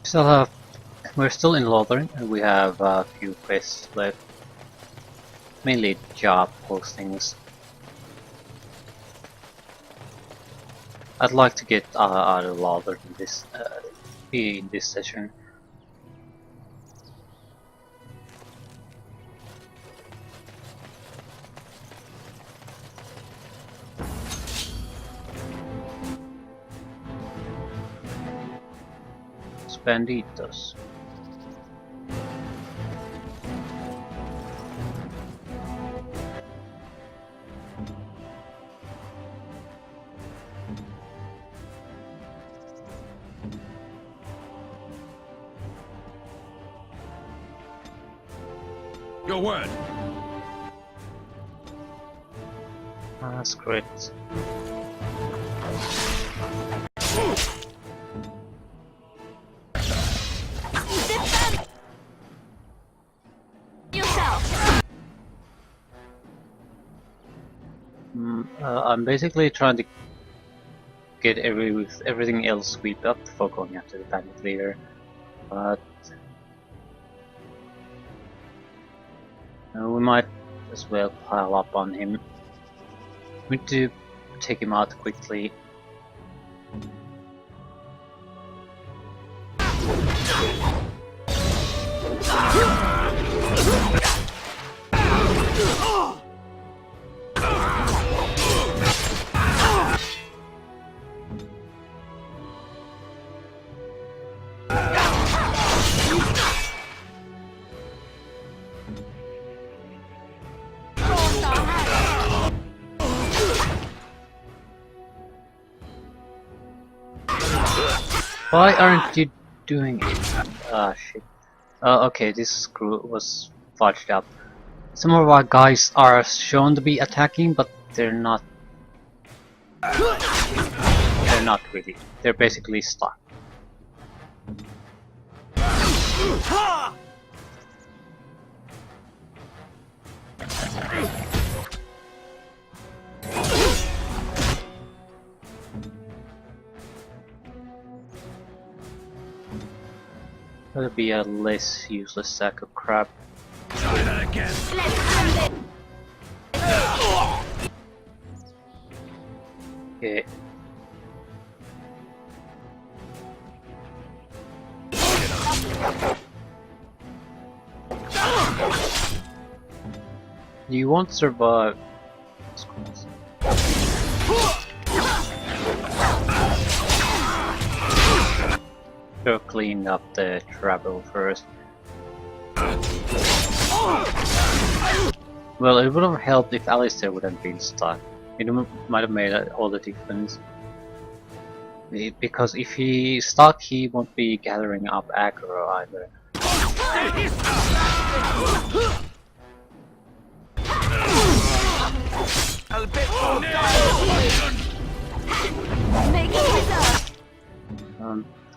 Still have, we're still in Lothering and we have a few quests left, mainly job postings. I'd like to get out of Lothering in this session. Banditos. Your word. That's great. I'm basically trying to get everything else swept up before going after the bandit leader, but we might as well pile up on him. We need to take him out quickly. Why aren't you doing it? Ah, shit. Okay, this screw was fudged up. Some of our guys are shown to be attacking, but they're not. They're not really. They're basically stuck. That'll be a less useless sack of crap. Try that again. Okay. You won't survive. Go clean up the trouble first. Well, it would have helped if Alistair would have been stuck. It might have made all the difference. Because if he's stuck, he won't be gathering up aggro either.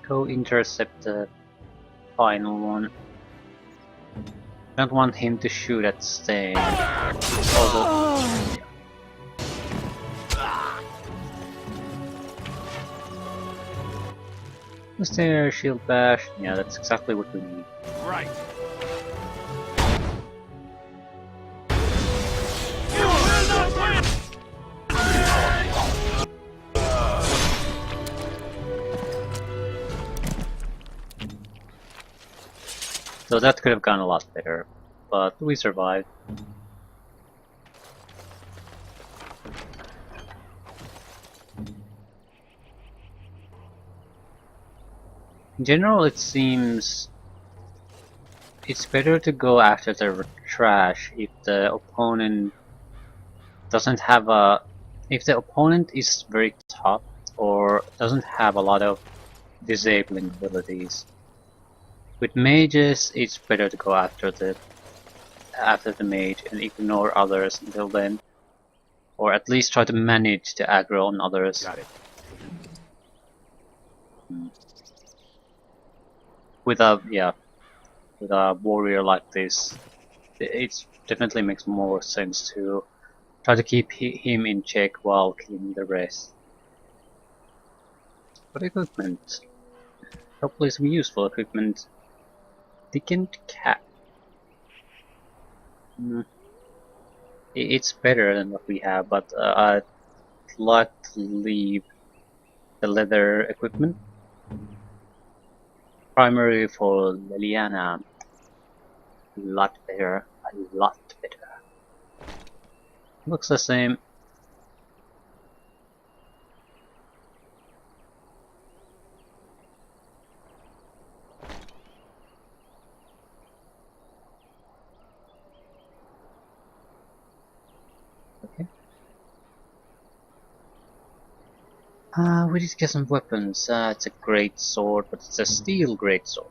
Go intercept the final one. Don't want him to shoot at Stain. Although, is there a shield bash? Yeah, that's exactly what we need. Right. So that could have gone a lot better, but we survived. In general, it seems it's better to go after the trash if the opponent doesn't have a... if the opponent is very tough or doesn't have a lot of disabling abilities. With mages, it's better to go after the mage and ignore others until then, or at least try to manage the aggro on others. Got it. With a warrior like this, it definitely makes more sense to try to keep him in check while killing the rest. What equipment? Hopefully some useful equipment. Thickened cap. Hmm, it's better than what we have, but I'd like to leave the leather equipment. Primarily for Liliana. A lot better. A lot better. Looks the same. Okay. We just get some weapons. It's a great sword, but it's a steel great sword.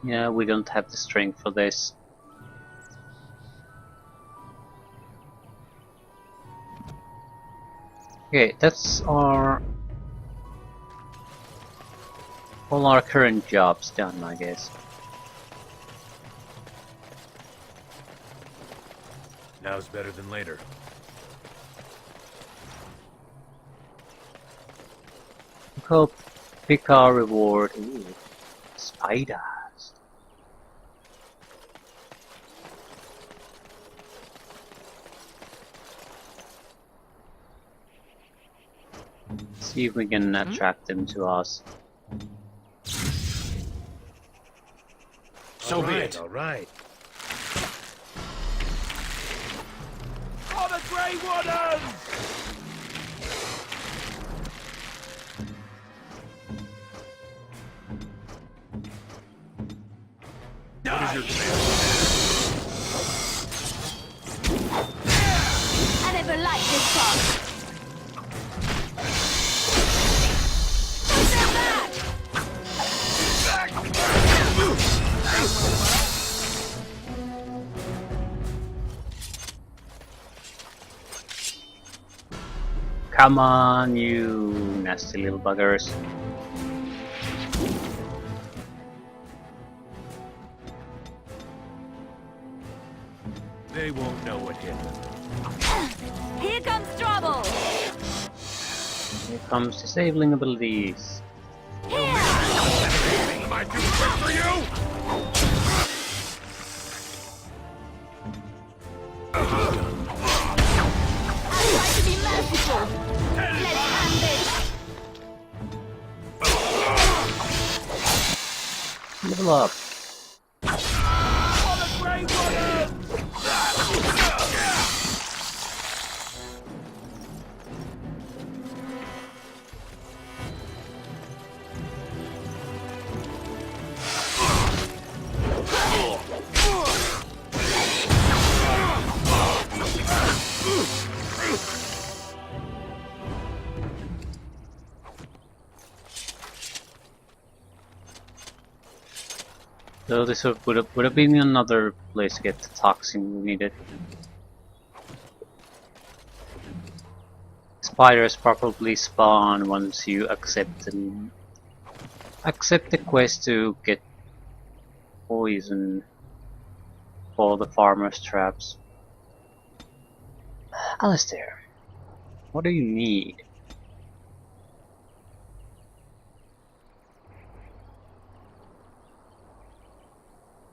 Yeah, we don't have the strength for this. Okay, that's all our current jobs done, I guess. Now's better than later. Go pick our reward. Ooh, spiders. See if we can attract them to us. So be it. All right. For the Grey Wardens! What is your command? I never liked this song. Push them back! Come on, you nasty little buggers. They won't know what hit them. Here comes trouble! Here comes disabling abilities. Here! Am I too quick for you? I try to be merciful. Let's end this! Level up. For the Grey Wardens! So this would have been another place to get the toxin we needed. Spiders probably spawn once you accept the quest to get poison for the farmer's traps. Alistair, what do you need?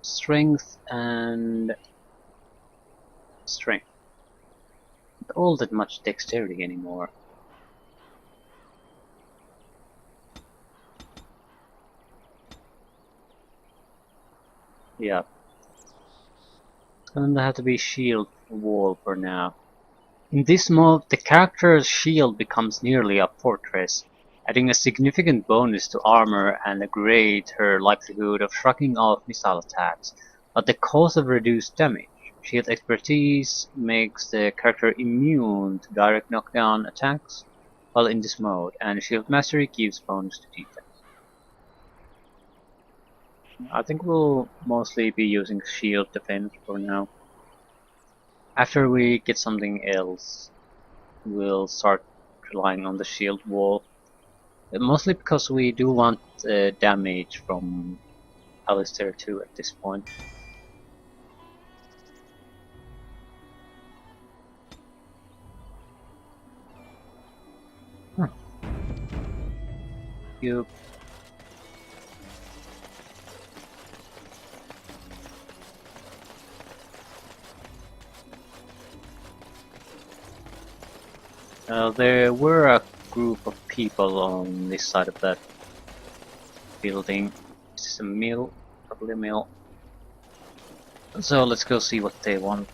Strength and strength. Not all that much dexterity anymore. Yeah. It's gonna have to be shield wall for now. In this mode, the character's shield becomes nearly a fortress, adding a significant bonus to armor and a greater likelihood of shrugging off missile attacks, at the cost of reduced damage. Shield expertise makes the character immune to direct knockdown attacks while in this mode, and shield mastery gives bonus to defense. I think we'll mostly be using shield defense for now. After we get something else, we'll start relying on the shield wall. Mostly because we do want damage from Alistair too at this point. You. There were a group of people on this side of that building. This is a mill, probably a mill. So let's go see what they want.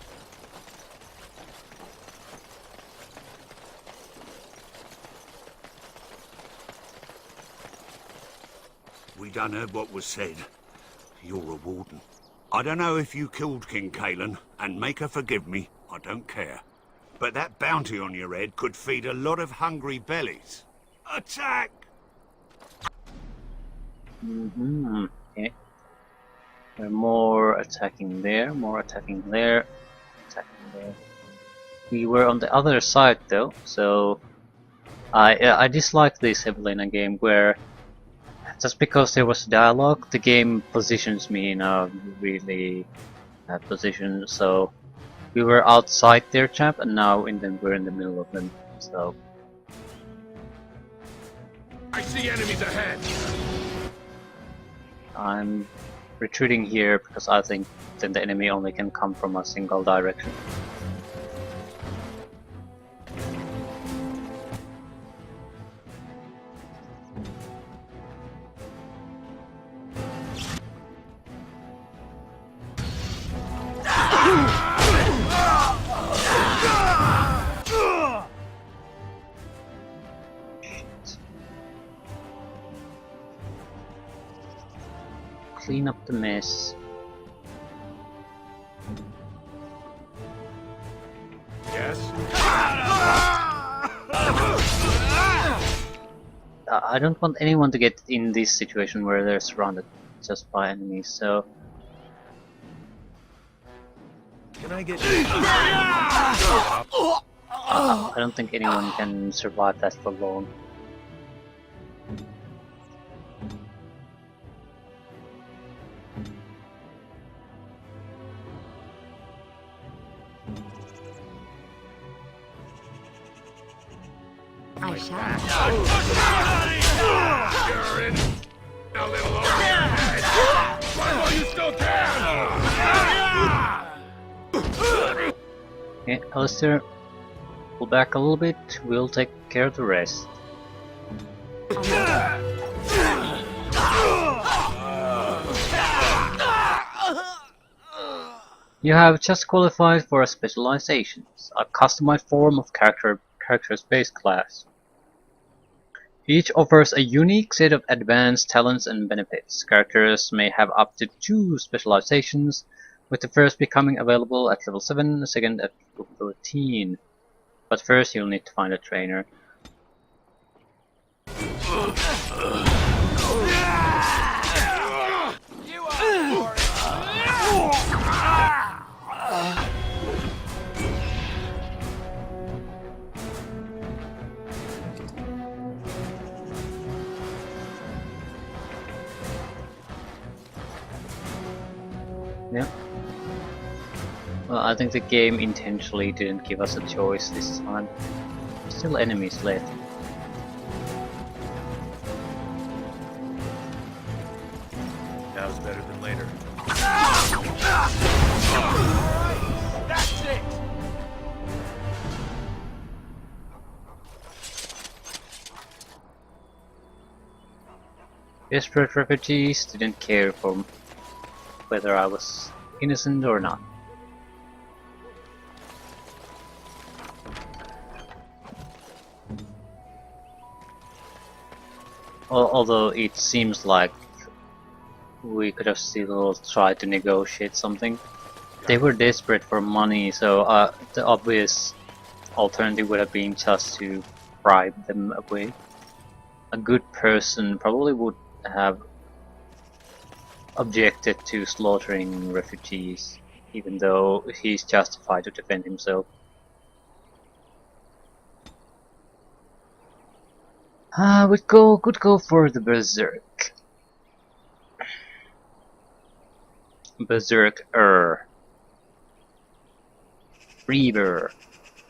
We done heard what was said. You're a warden. I don't know if you killed King Kalen, and make her forgive me, I don't care. But that bounty on your head could feed a lot of hungry bellies. Attack! Okay. More attacking there, more attacking there, attacking there. We were on the other side though, so I dislike this heavily in a game where just because there was dialogue, the game positions me in a really bad position. So we were outside their camp, and now we're in the middle of them. So I see enemies ahead. I'm retreating here because I think then the enemy only can come from a single direction. Clean up the mess. Yes. I don't want anyone to get in this situation where they're surrounded just by enemies, so... Can I get? I don't think anyone can survive that for long. I shall. You're in a little over your head. Run while you still can. Okay, Alistair, pull back a little bit, we'll take care of the rest. You have just qualified for a specializations, a customized form of character's base class. Each offers a unique set of advanced talents and benefits. Characters may have up to 2 specializations, with the first becoming available at level 7, the second at level 13. But first you'll need to find a trainer. Yeah. Well, I think the game intentionally didn't give us a choice this time. Still enemies left. Now's better than later. That's it! Desperate refugees didn't care for whether I was innocent or not. Although it seems like we could have still tried to negotiate something. They were desperate for money, so the obvious alternative would have been just to bribe them away. A good person probably would have objected to slaughtering refugees, even though he's justified to defend himself. We could go for the berserk. Berserker, Reaver,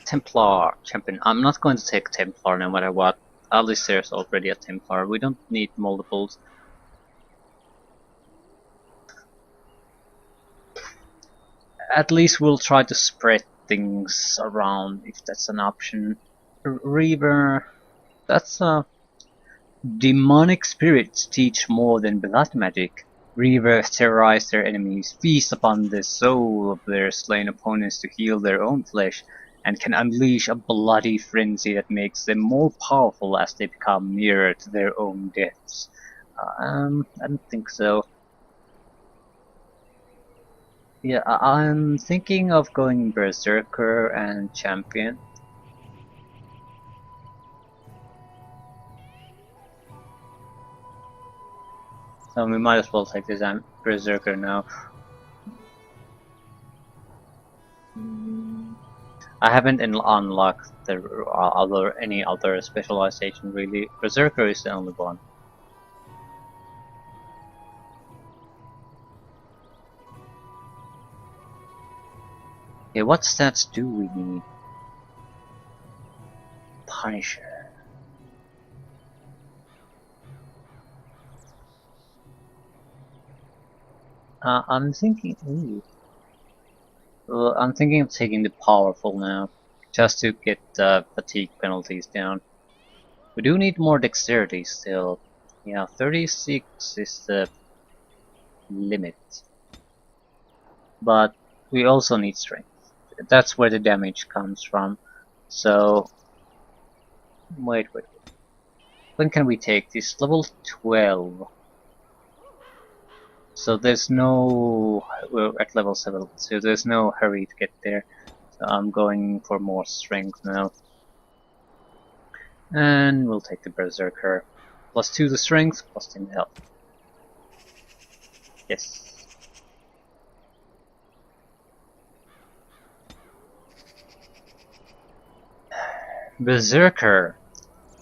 Templar, Champion. I'm not going to take Templar no matter what. At least there's already a Templar. We don't need multiples. At least we'll try to spread things around if that's an option. Reaver, that's a demonic spirits teach more than blood magic. Reavers terrorize their enemies, feast upon the soul of their slain opponents to heal their own flesh, and can unleash a bloody frenzy that makes them more powerful as they become nearer to their own deaths. I don't think so. Yeah, I'm thinking of going Berserker and Champion. So we might as well take this Berserker now. I haven't unlocked the any other specialization really. Berserker is the only one. Okay, what stats do we need? Punisher. I'm thinking. Ooh. Well, I'm thinking of taking the powerful now, just to get the fatigue penalties down. We do need more dexterity still. Yeah, 36 is the limit. But we also need strength. That's where the damage comes from. So, wait. When can we take this? Level 12. So there's no... we're at level 7, so there's no hurry to get there. So I'm going for more strength now. And we'll take the Berserker. Plus 2 to strength, plus 10 health. Yes. Berserker.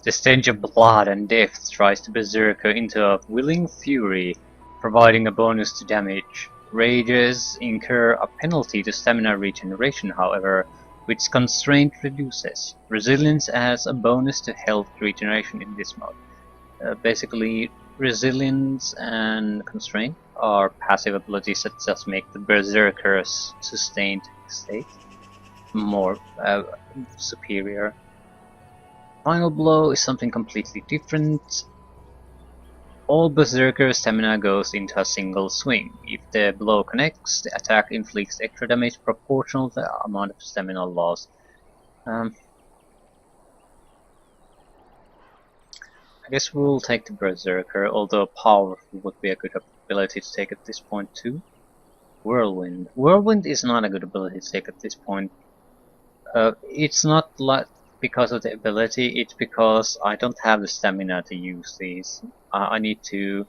The stench of blood and death drives the Berserker into a willing fury, providing a bonus to damage. Rages incur a penalty to stamina regeneration, however, which constraint reduces. Resilience adds a bonus to health regeneration in this mode. Basically, resilience and constraint are passive abilities that just make the Berserker's sustained state more superior. Final blow is something completely different. All Berserker stamina goes into a single swing. If the blow connects, the attack inflicts extra damage proportional to the amount of stamina lost. I guess we'll take the Berserker, although powerful would be a good ability to take at this point too. Whirlwind. Whirlwind is not a good ability to take at this point. It's not like because of the ability, it's because I don't have the stamina to use these. I need to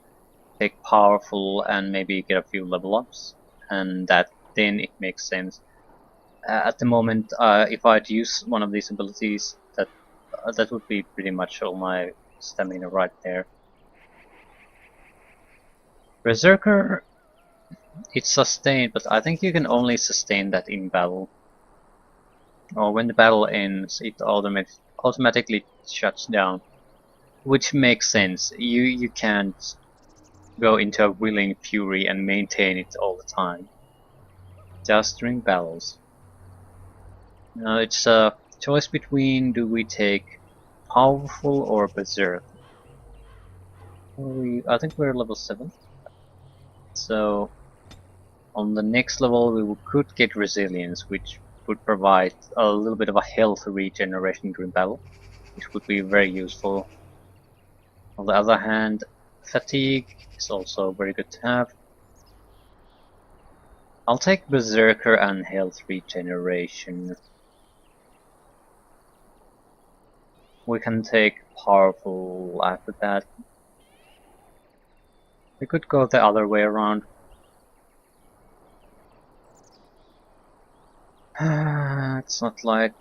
take powerful and maybe get a few level ups, and then it makes sense. At the moment, if I'd use one of these abilities, that would be pretty much all my stamina right there. Berserker, it's sustained, but I think you can only sustain that in battle. Or when the battle ends, it automatically shuts down, which makes sense. You can't go into a willing fury and maintain it all the time, just during battles. Now it's a choice between do we take powerful or berserk. I think we're level 7, so on the next level we could get resilience, which would provide a little bit of a health regeneration during battle, which would be very useful. On the other hand, fatigue is also very good to have. I'll take Berserker and health regeneration. We can take powerful after that. We could go the other way around. It's not like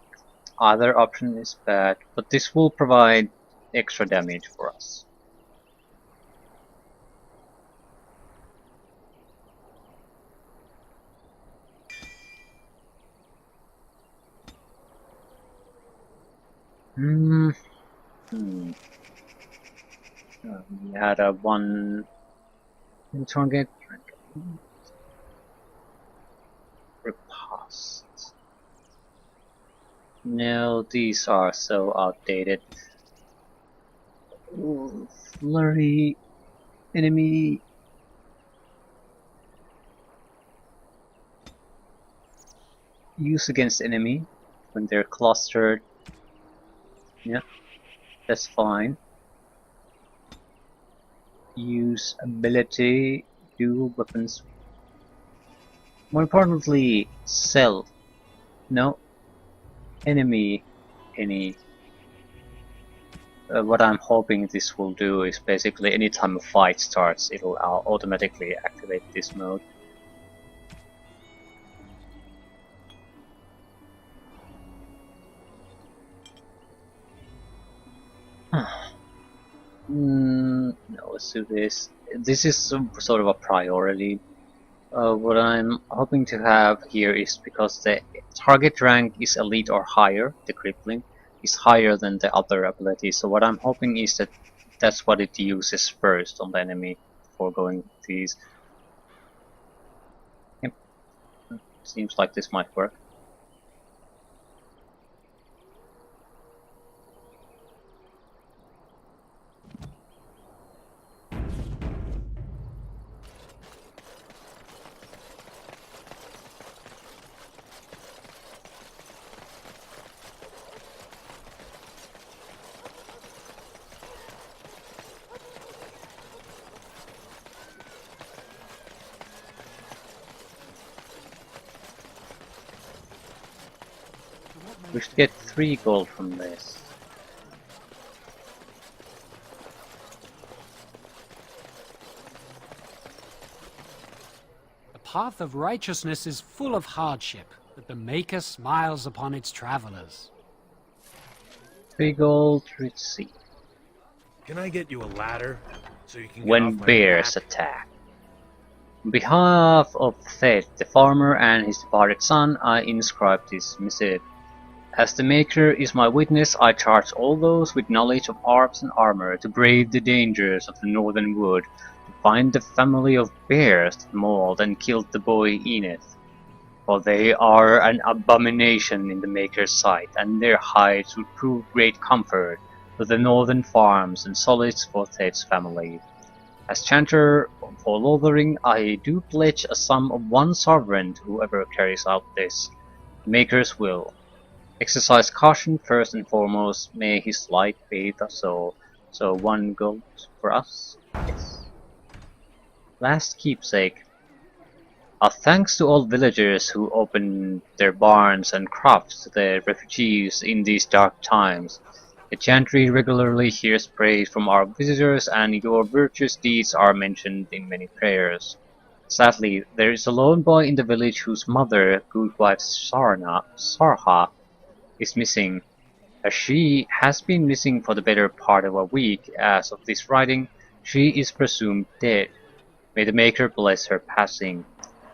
either option is bad, but this will provide extra damage for us. Hmm. Hmm. We had a one target repast. No, these are so outdated. Ooh, flurry, enemy. Use against enemy when they're clustered. Yeah, that's fine. Use ability, dual weapons. More importantly, self. No, enemy, any. What I'm hoping this will do is basically anytime a fight starts, it'll automatically activate this mode. No, let's do this. This is sort of a priority. What I'm hoping to have here is because the target rank is elite or higher, the crippling is higher than the other abilities. So what I'm hoping is that that's what it uses first on the enemy before going to these. Yep, seems like this might work. We should get 3 gold from this. The path of righteousness is full of hardship, but the Maker smiles upon its travelers. 3 gold, let's see. Can I get you a ladder so you can get When off my bears back? attack. On behalf of Thed, the farmer, and his departed son, I inscribe this missive. As the Maker is my witness, I charge all those with knowledge of arms and armor to brave the dangers of the northern wood, to find the family of bears that mauled and killed the boy Eneth. For they are an abomination in the Maker's sight, and their hides would prove great comfort to the northern farms and solace for Thed's family. As chanter for Lothering, I do pledge a sum of 1 sovereign to whoever carries out this Maker's will. Exercise caution first and foremost, may his light bathe us all. So 1 gold for us? Yes. Last keepsake. A thanks to all villagers who opened their barns and crops to the refugees in these dark times. The chantry regularly hears praise from our visitors, and your virtuous deeds are mentioned in many prayers. Sadly, there is a lone boy in the village whose mother, Goodwife Sarha, is missing. As she has been missing for the better part of a week, as of this writing, she is presumed dead. May the Maker bless her passing.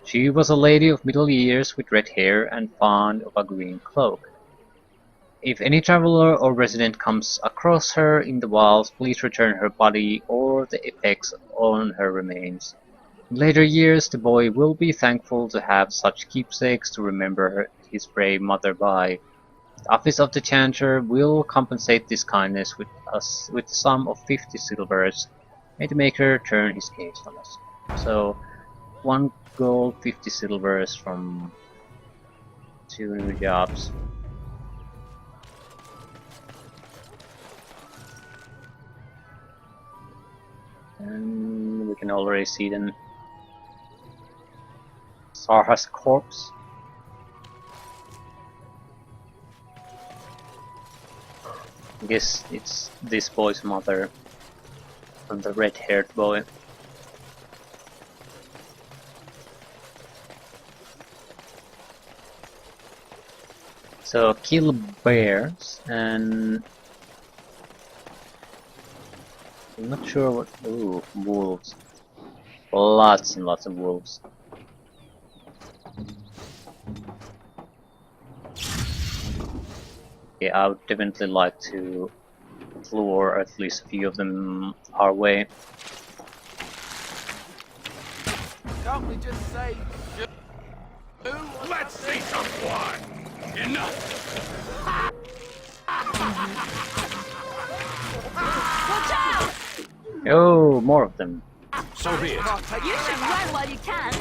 She was a lady of middle years with red hair and fond of a green cloak. If any traveler or resident comes across her in the wilds, please return her body or the effects on her remains. In later years, the boy will be thankful to have such keepsakes to remember his brave mother by. The office of the chanter will compensate this kindness with a sum of 50 silvers. May the Maker turn his gaze on us. So, 1 gold, 50 silvers from 2 new jobs. And we can already see them. Sarha's corpse. I guess it's this boy's mother, from the red-haired boy. So kill bears, and I'm not sure what. Ooh, wolves! Lots and lots of wolves. Yeah, I would definitely like to lure at least a few of them our way. Can't we just say let's see some blood! Enough! Watch out! Oh, more of them. So be it. You should run while you can.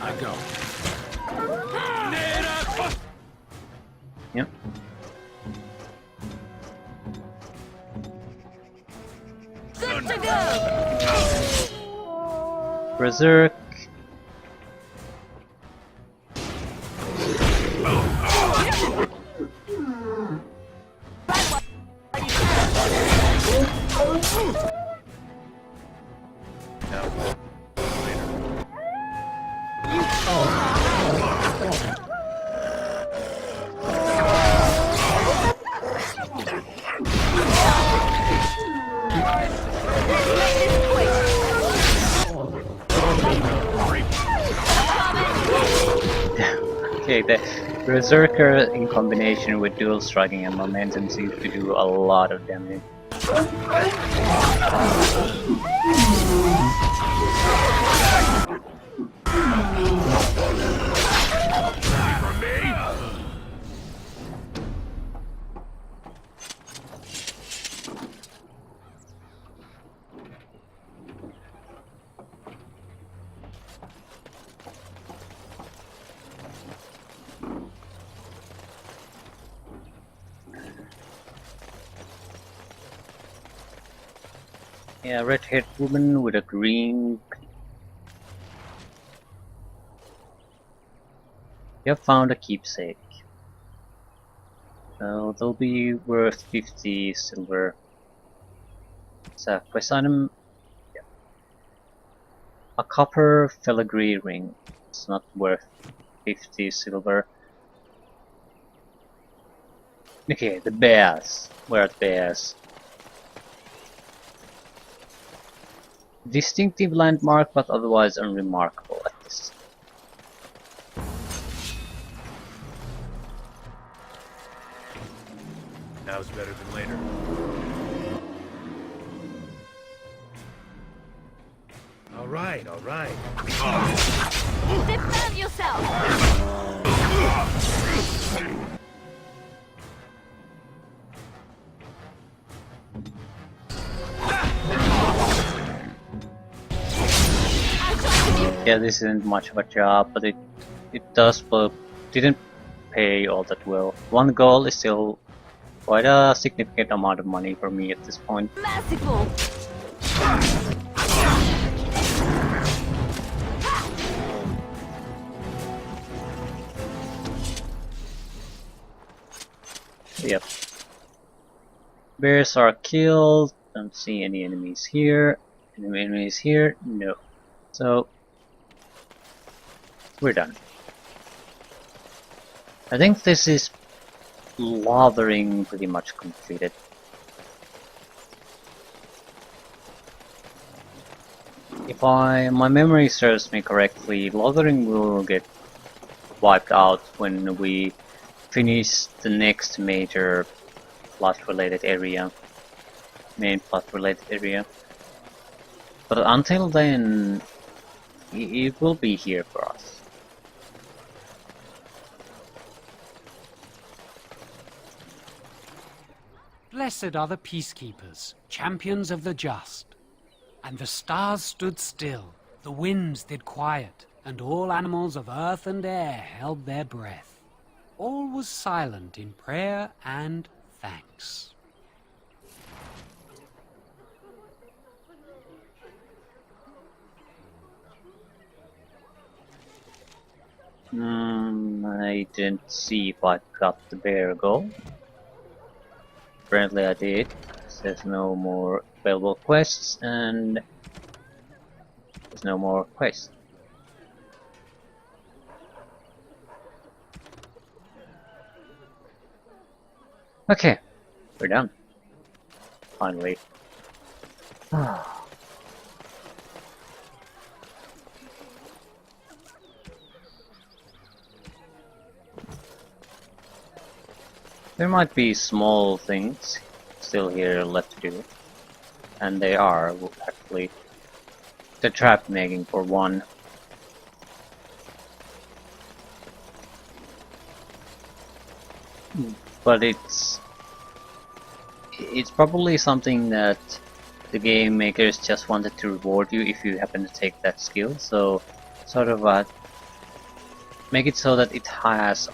I go. Yep. Good to go! Berserk. Okay, the Berserker in combination with dual striking and momentum seems to do a lot of damage. From me? Yeah, red-haired woman with a green. You have found a keepsake. So they'll be worth 50 silver. It's a quest item. Yeah. A copper filigree ring. It's not worth 50 silver. Okay, the bears. Where are the bears? Distinctive landmark, but otherwise unremarkable at this. Now's better than later. All right, all right. Defend yourself! Yeah, this isn't much of a job, but it does, but didn't pay all that well. One goal is still quite a significant amount of money for me at this point. Merciful! Yep. Bears are killed. Don't see any enemies here. Any enemies here? No. So we're done. I think this is Lothering pretty much completed. If my memory serves me correctly, Lothering will get wiped out when we finish the next major plot-related area, main plot-related area. But until then, it will be here for us. Blessed are the peacekeepers, champions of the just. And the stars stood still, the winds did quiet, and all animals of earth and air held their breath. All was silent in prayer and thanks. I didn't see if I got the bear goal. Apparently I did. There's no more available quests, and there's no more quests. Okay, we're done. Finally. There might be small things still here left to do, and they are actually the trap making for one. But it's probably something that the game makers just wanted to reward you if you happen to take that skill, so sort of make it so that it has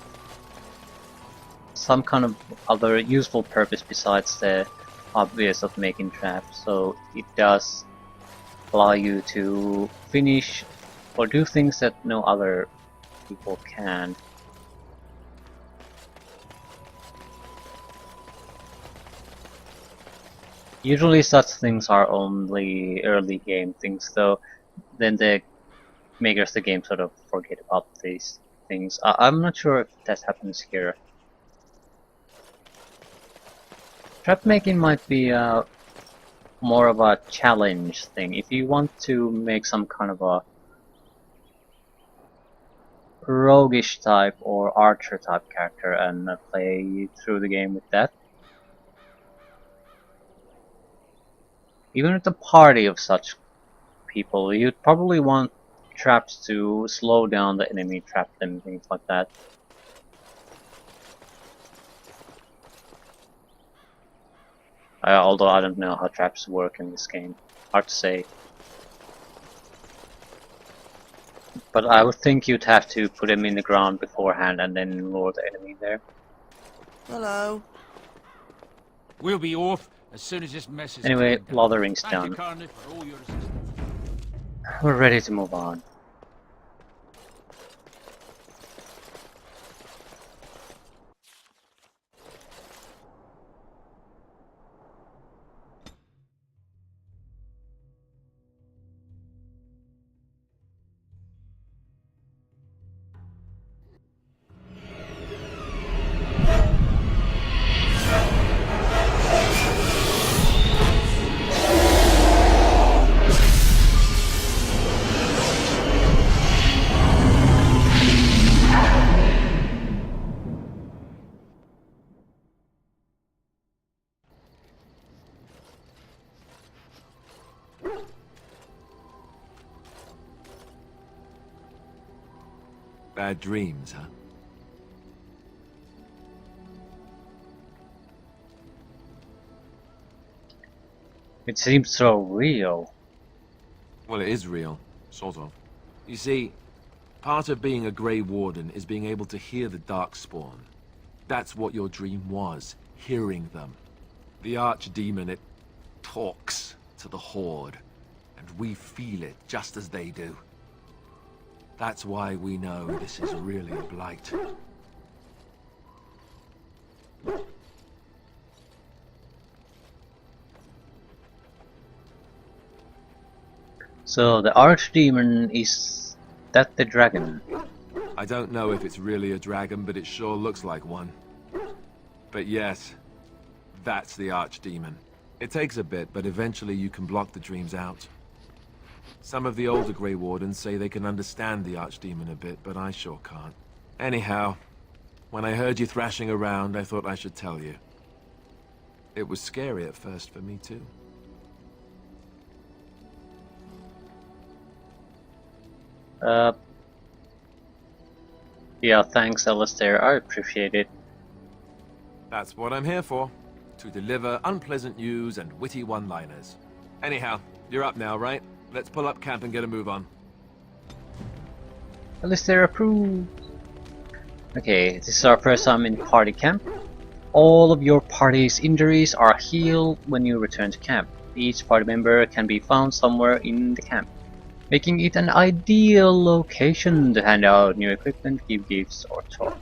some kind of other useful purpose besides the obvious of making traps, so it does allow you to finish or do things that no other people can. Usually such things are only early game things, though then the makers of the game sort of forget about these things. I'm not sure if that happens here. Trap making might be more of a challenge thing. If you want to make some kind of a roguish type or archer type character and play through the game with that, even with a party of such people, you'd probably want traps to slow down the enemy, trap them, things like that. Although I don't know how traps work in this game, hard to say. But I would think you'd have to put them in the ground beforehand and then lure the enemy there. Hello. We'll be off as soon as this mess is Anyway, cleared down. Lothering's Thank you, done. Colonel, for all your assistance. We're ready to move on. Bad dreams, huh? It seems so real. Well, it is real, sort of. You see, part of being a Grey Warden is being able to hear the Darkspawn. That's what your dream was, hearing them. The Archdemon, it talks to the Horde, and we feel it just as they do. That's why we know this is really a blight. So the Archdemon, is that the dragon? I don't know if it's really a dragon, but it sure looks like one. But yes, that's the Archdemon. It takes a bit, but eventually you can block the dreams out. Some of the older Grey Wardens say they can understand the Archdemon a bit, but I sure can't. Anyhow, when I heard you thrashing around, I thought I should tell you. It was scary at first for me, too. Yeah, thanks, Alistair. I appreciate it. That's what I'm here for. To deliver unpleasant news and witty one-liners. Anyhow, you're up now, right? Let's pull up camp and get a move on. Alistair approved. Okay, this is our first time in party camp. All of your party's injuries are healed when you return to camp. Each party member can be found somewhere in the camp, making it an ideal location to hand out new equipment, give gifts, or talk.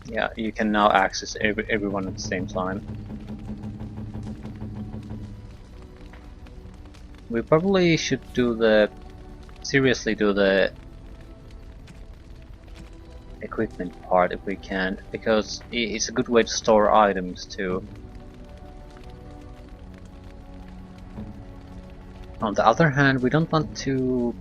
Yeah, you can now access everyone at the same time. We probably should seriously do the equipment part if we can, because it's a good way to store items too. On the other hand, we don't want to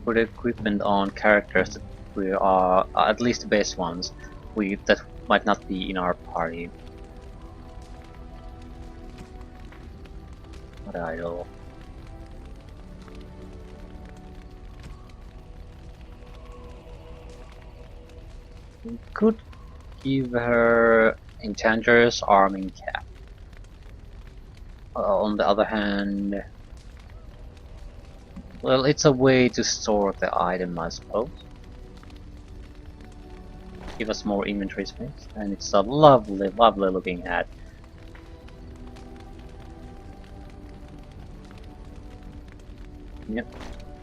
put equipment on characters that We are at least the best ones. We that might not be in our party. What idol? We could give her Enchanter's Arming Cap. On the other hand, well, it's a way to store the item, I suppose. Give us more inventory space, and it's a lovely, lovely looking hat. Yep.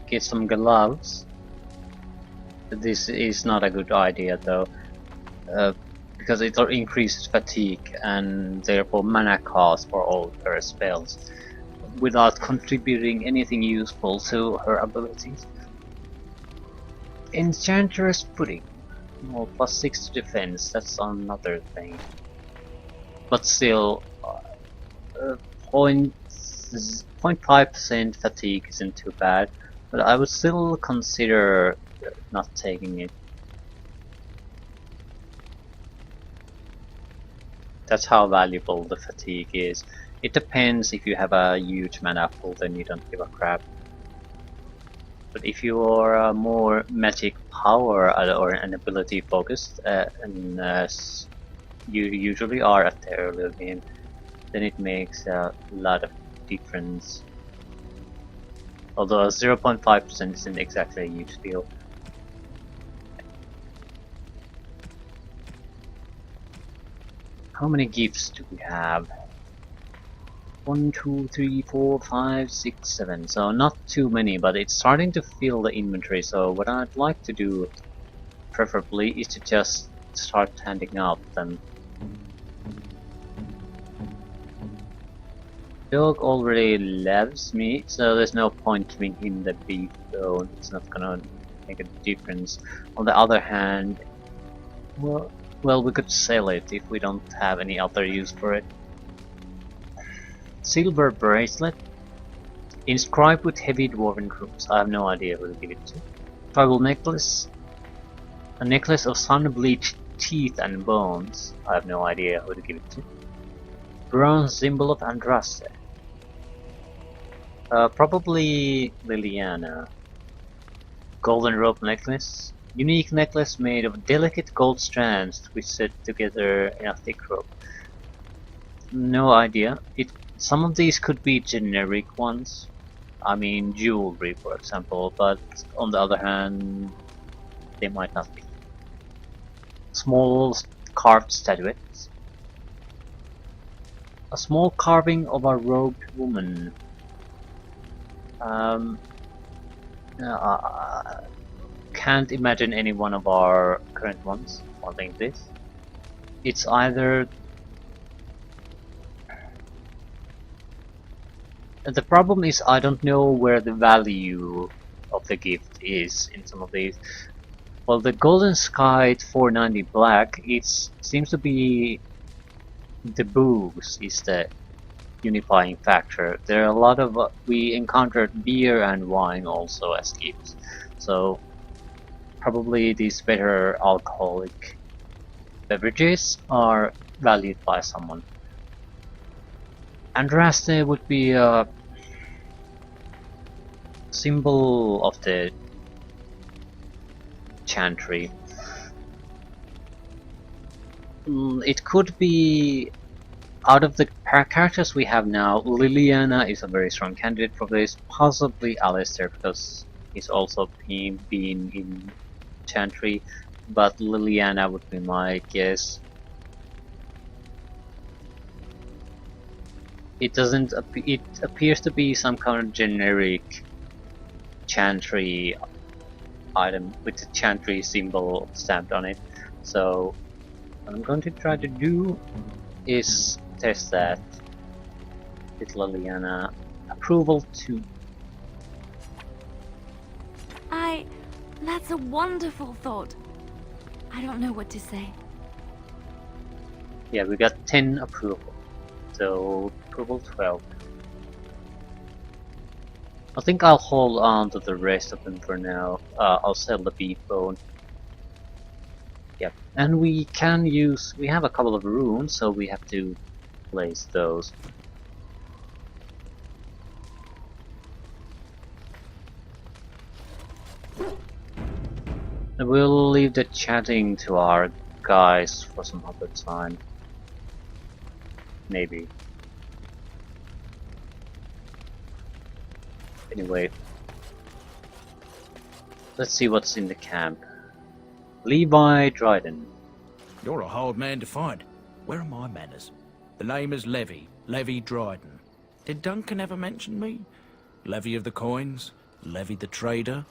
Get some gloves. This is not a good idea though, because it increases fatigue and therefore mana cost for all her spells, without contributing anything useful to her abilities. Enchantress Pudding. Well, plus 6 to defense, that's another thing. But still, 0.5% fatigue isn't too bad, but I would still consider not taking it. That's how valuable the fatigue is. It depends. If you have a huge mana pool, then you don't give a crap. But if you are more magic power or an ability focused, and you usually are at the earlier game, then it makes a lot of difference. Although 0.5% isn't exactly a huge deal. How many gifts do we have? 1, 2, 3, 4, 5, 6, 7. So not too many, but it's starting to fill the inventory. So what I'd like to do, preferably, is to just start handing out them. Dog already loves me, so there's no point giving him the beef bone. It's not gonna make a difference. On the other hand, well, we could sell it if we don't have any other use for it. Silver bracelet, inscribed with heavy dwarven runes. I have no idea who to give it to. Tribal necklace, a necklace of sun-bleached teeth and bones. I have no idea who to give it to. Bronze symbol of Andraste. Probably Liliana. Golden rope necklace. Unique necklace made of delicate gold strands twisted together in a thick rope. No idea. Some of these could be generic ones. I mean jewelry, for example, but on the other hand, they might not be. Small carved statuettes. A small carving of a robed woman. Can't imagine any one of our current ones wanting this. It's either... The problem is I don't know where the value of the gift is in some of these. Well, the Golden Sky at 490 black, it seems to be the booze is the unifying factor. There are a lot of we encountered beer and wine also as gifts, so probably these better alcoholic beverages are valued by someone. Andraste would be a symbol of the chantry. It could be, out of the characters we have now, Liliana is a very strong candidate for this, possibly Alistair because he's also been in chantry, but Liliana would be my guess. It doesn't. It appears to be some kind of generic chantry item with the chantry symbol stamped on it. So what I'm going to try to do is test that with Liliana. Approval 2. That's a wonderful thought. I don't know what to say. Yeah, we got 10 approval. So approval 12. I think I'll hold on to the rest of them for now. I'll sell the beef bone. Yep, and we can use. We have a couple of runes, so we have to place those. We'll leave the chatting to our guys for some other time. Maybe. Anyway, let's see what's in the camp. Levi Dryden. You're a hard man to find. Where are my manners? The name is Levi Dryden. Did Duncan ever mention me? Levy of the coins? Levy the trader?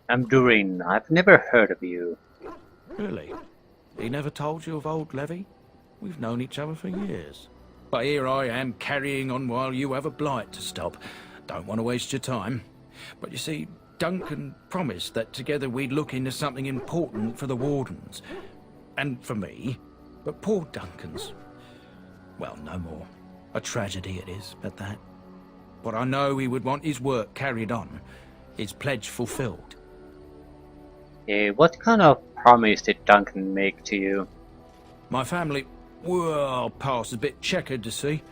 I'm Durin. I've never heard of you. Really? He never told you of old Levy? We've known each other for years. But here I am carrying on while you have a blight to stop. Don't want to waste your time. But you see, Duncan promised that together we'd look into something important for the Wardens. And for me. But poor Duncan's... well, no more. A tragedy it is, at that. But I know he would want his work carried on. His pledge fulfilled. What kind of promise did Duncan make to you? My family... well, past a bit checkered, to see.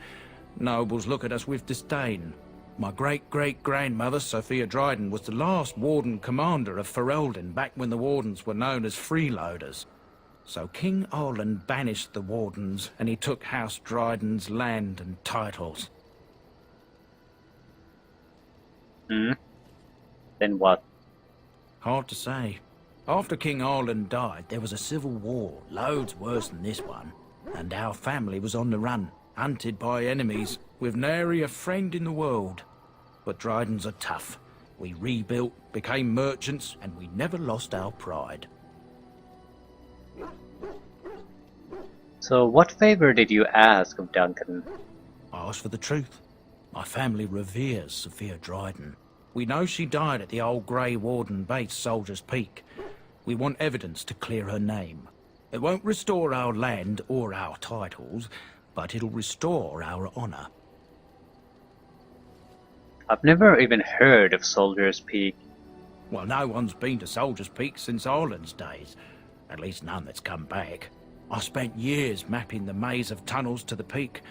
Nobles look at us with disdain. My great-great-grandmother, Sophia Dryden, was the last Warden Commander of Ferelden back when the Wardens were known as freeloaders. So King Arlen banished the Wardens, and he took House Dryden's land and titles. Hmm? Then what? Hard to say. After King Arlen died, there was a civil war, loads worse than this one. And our family was on the run, hunted by enemies, with nary a friend in the world. But Drydens are tough. We rebuilt, became merchants, and we never lost our pride. So what favor did you ask of Duncan? I asked for the truth. My family reveres Sophia Dryden. We know she died at the old Grey Warden base, Soldier's Peak. We want evidence to clear her name. It won't restore our land or our titles, but it'll restore our honor. I've never even heard of Soldier's Peak. Well, no one's been to Soldier's Peak since Arlen's days. At least none that's come back. I spent years mapping the maze of tunnels to the peak,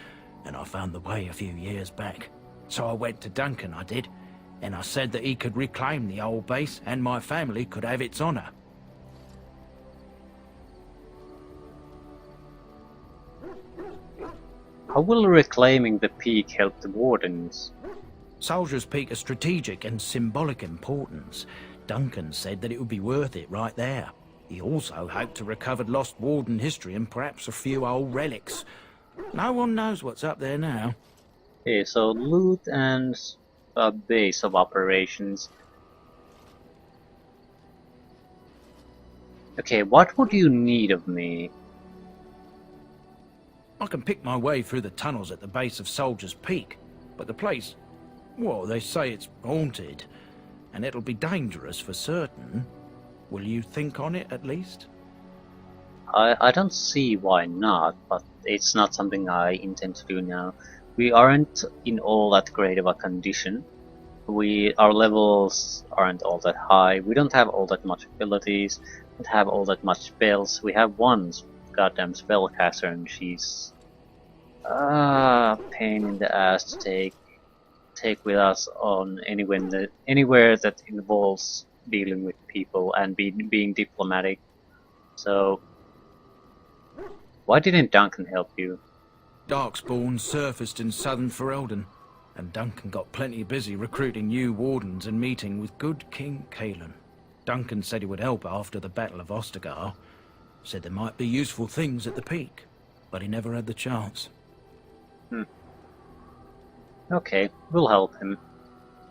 and I found the way a few years back. So I went to Duncan, I did, and I said that he could reclaim the old base and my family could have its honor. How will reclaiming the peak help the Wardens? Soldier's Peak is strategic and symbolic importance. Duncan said that it would be worth it right there. He also hoped to recover lost Warden history and perhaps a few old relics. No one knows what's up there now. Okay, so loot and a base of operations. Okay, what would you need of me? I can pick my way through the tunnels at the base of Soldier's Peak, but the place, well, they say it's haunted, and it'll be dangerous for certain. Will you think on it, at least? I don't see why not, but it's not something I intend to do now. We aren't in all that great of a condition. Our levels aren't all that high. We don't have all that much abilities. We don't have all that much spells. We have one goddamn spellcaster, and she's pain in the ass to take with us on anywhere that involves dealing with people and being diplomatic. So why didn't Duncan help you? Darkspawn surfaced in southern Ferelden, and Duncan got plenty busy recruiting new Wardens and meeting with good King Cailan. Duncan said he would help after the Battle of Ostagar. Said there might be useful things at the peak, but he never had the chance. Okay, we'll help him.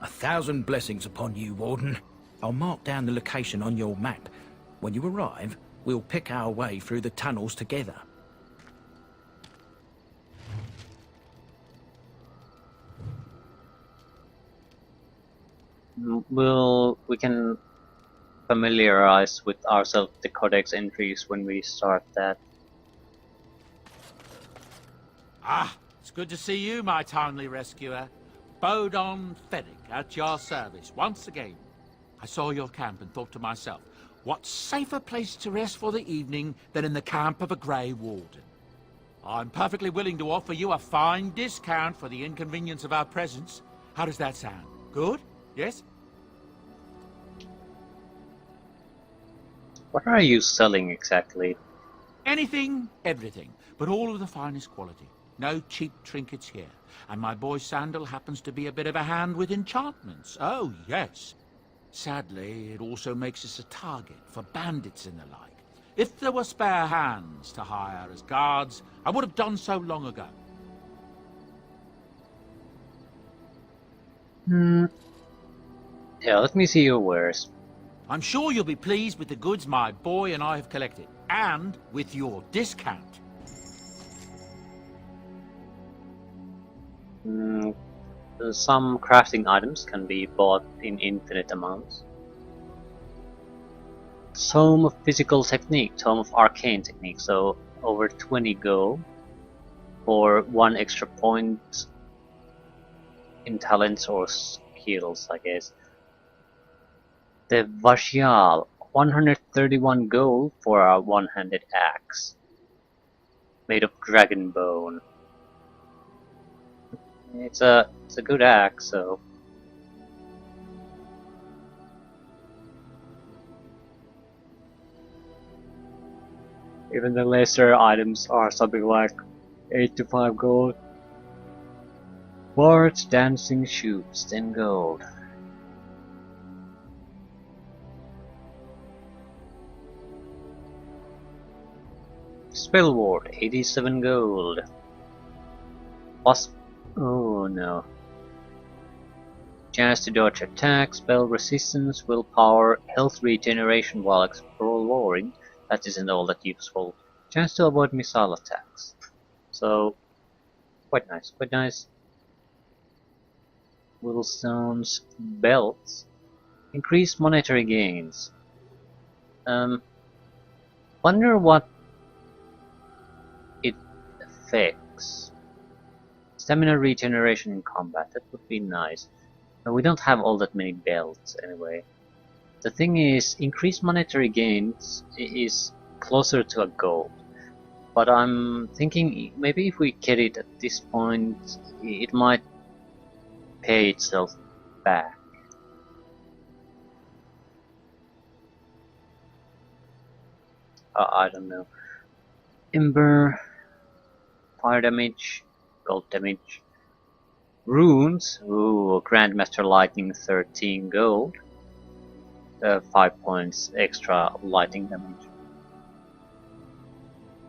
1,000 blessings upon you, Warden. I'll mark down the location on your map. When you arrive, we'll pick our way through the tunnels together. We can familiarize with ourselves the codex entries when we start that. Ah, it's good to see you, my timely rescuer. Bodon Fennick, at your service once again. I saw your camp and thought to myself, what safer place to rest for the evening than in the camp of a Grey Warden? I'm perfectly willing to offer you a fine discount for the inconvenience of our presence. How does that sound? Good? Yes? What are you selling exactly? Anything, everything, but all of the finest quality. No cheap trinkets here. And my boy Sandal happens to be a bit of a hand with enchantments. Oh, yes. Sadly, it also makes us a target for bandits and the like. If there were spare hands to hire as guards, I would have done so long ago. Yeah, let me see your wares. I'm sure you'll be pleased with the goods my boy and I have collected, and with your discount. Some crafting items can be bought in infinite amounts. Tome of Physical Technique, Tome of Arcane Technique, so over 20 gold for 1 extra point in talents or skills, I guess. The Vashial, 131 gold for a one-handed axe made of dragon bone. It's a good axe, so even the lesser items are something like 8 to 5 gold. Bard's Dancing Shoes, 10 gold. Spell Ward, 87 gold. Plus, oh no. Chance to dodge attack, spell resistance, willpower, health regeneration while exploring. That isn't all that useful. Chance to avoid missile attacks. So, quite nice, quite nice. Willstones, belts. Increase monetary gains. Wonder what it affects. Stamina regeneration in combat, that would be nice. But we don't have all that many belts anyway. The thing is, increased monetary gains is closer to a goal. But I'm thinking maybe if we get it at this point, it might pay itself back. I don't know. Ember, fire damage, gold damage. Runes, ooh, Grandmaster Lightning 13 gold. 5 points extra lightning damage.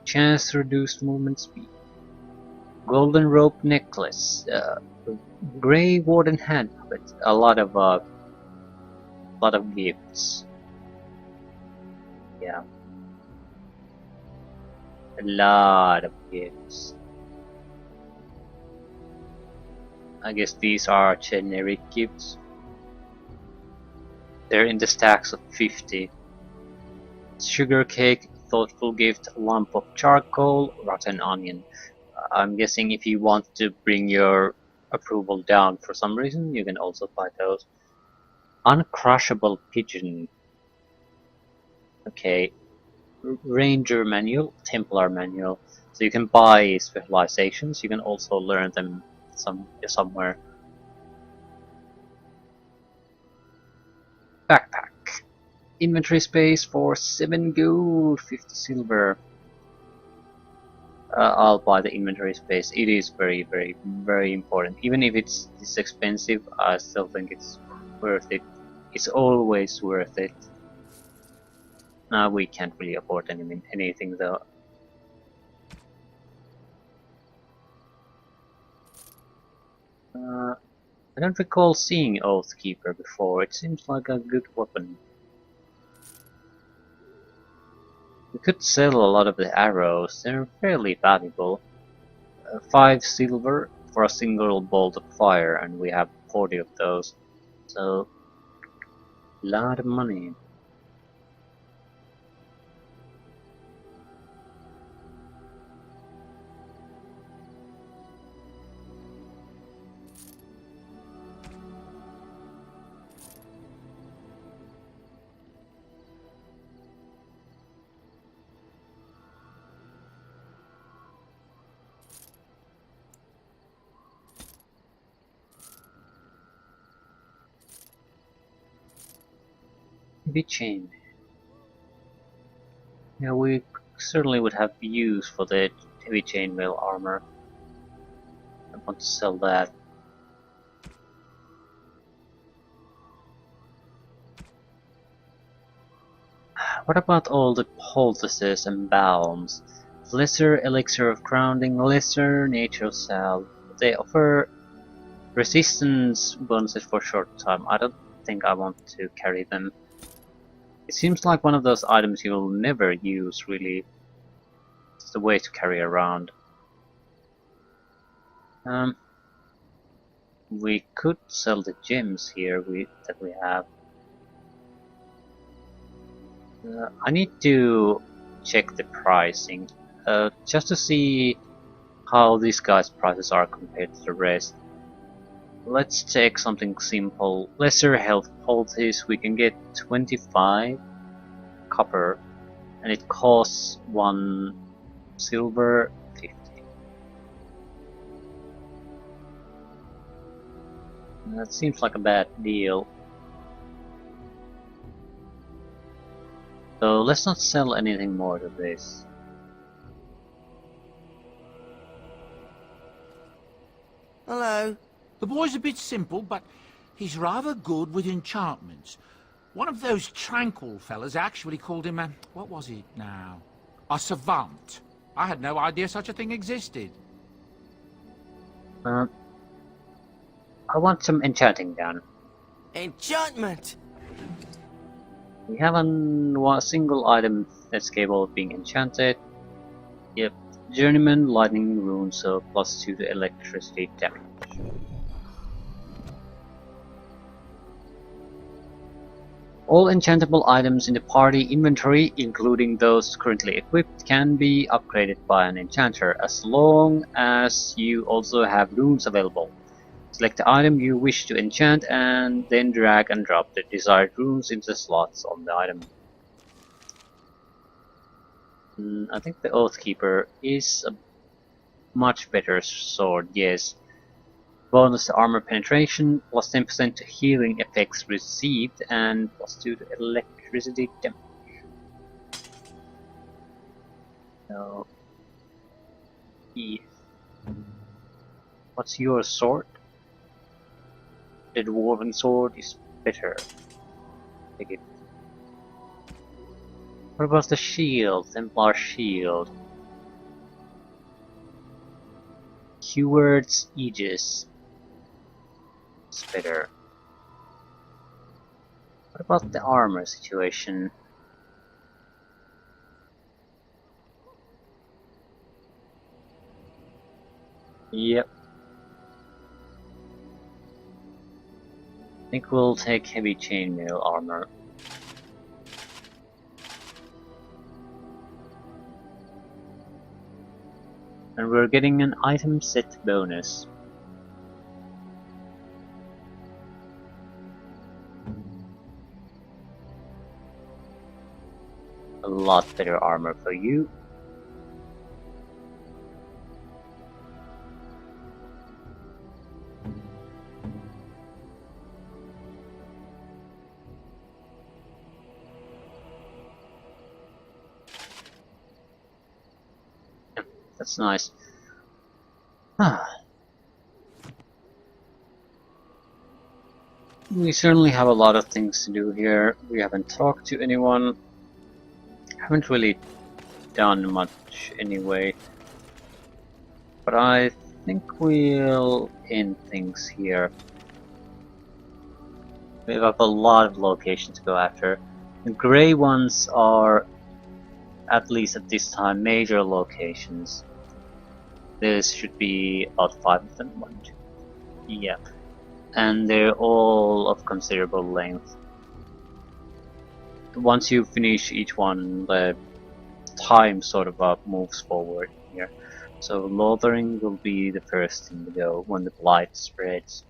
Chance to reduce movement speed. Golden rope necklace. Grey Warden hand puppet. A lot of gifts. Yeah. A lot of gifts. I guess these are generic gifts. They're in the stacks of 50. Sugar cake, thoughtful gift, lump of charcoal, rotten onion. I'm guessing if you want to bring your approval down for some reason, you can also buy those. Uncrushable pigeon. Okay. Ranger manual, Templar manual. So you can buy specializations. You can also learn them somewhere. Backpack. Inventory space for 7 gold, 50 silver. I'll buy the inventory space. It is very, very, very important. Even if it's expensive, I still think it's worth it. It's always worth it. Now we can't really afford anything though. I don't recall seeing Oathkeeper before. It seems like a good weapon. We could sell a lot of the arrows. They're fairly valuable. 5 silver for a single bolt of fire, and we have 40 of those. So, a lot of money. Heavy chain. Yeah, we certainly would have use for the heavy chainmail armor. I want to sell that. What about all the poultices and balms? Lesser elixir of grounding, lesser nature salve. They offer resistance bonuses for short time. I don't think I want to carry them. It seems like one of those items you will never use, really. It's the way to carry around. We could sell the gems here that we have. I need to check the pricing, just to see how these guys' prices are compared to the rest. Let's take something simple. Lesser health poultice, we can get 25 copper, and it costs 1 silver 50. That seems like a bad deal. So let's not sell anything more to this. Hello. The boy's a bit simple, but he's rather good with enchantments. One of those tranquil fellas actually called him a... what was it now? A savant. I had no idea such a thing existed. I want some enchanting done. Enchantment! We have one single item that's capable of being enchanted. Yep. Journeyman lightning rune, so +2 to electricity damage. All enchantable items in the party inventory, including those currently equipped, can be upgraded by an enchanter, as long as you also have runes available. Select the item you wish to enchant and then drag and drop the desired runes into the slots on the item. I think the Oathkeeper is a much better sword, yes. Bonus to armor penetration, plus 10% to healing effects received, and +2 to electricity damage. So, yeah. What's your sword? The dwarven sword is better. Take it. What about the shield? Templar shield. Heward's Aegis. It's better. What about the armor situation? Yep. I think we'll take heavy chainmail armor. And we're getting an item set bonus. A lot better armor for you. That's nice. We certainly have a lot of things to do here. We haven't talked to anyone. Haven't really done much anyway. But I think we'll end things here. We have a lot of locations to go after. The grey ones are, at least at this time, major locations. This should be about 5 of them. 1, 2, yeah. And they're all of considerable length. Once you finish each one, the time sort of moves forward here. So Lothering will be the first thing to go when the blight spreads.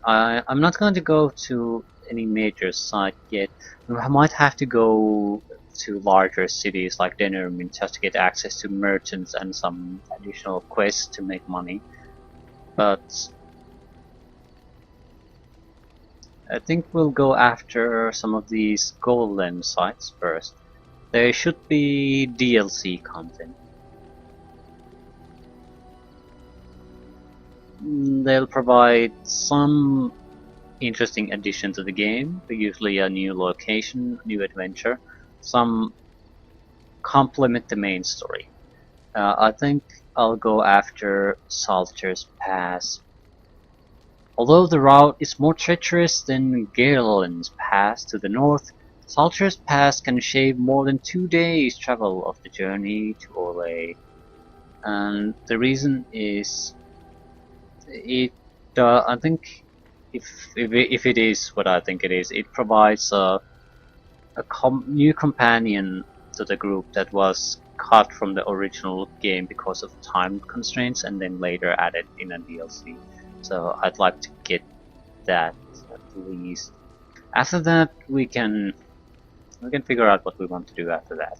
I'm not going to go to any major site yet. I might have to go to larger cities like Dennerman just to get access to merchants and some additional quests to make money. But I think we'll go after some of these golden sites first. There should be DLC content. They'll provide some interesting addition to the game, usually a new location, new adventure, some complement the main story. I think I'll go after Salter's Pass. Although the route is more treacherous than Galen's Pass to the north, Salter's Pass can shave more than 2 days travel of the journey to Orlais. And the reason is, I think if it is what I think it is, it provides a new companion to the group that was cut from the original game because of time constraints and then later added in a DLC. So I'd like to get that at least. After that we can figure out what we want to do after that.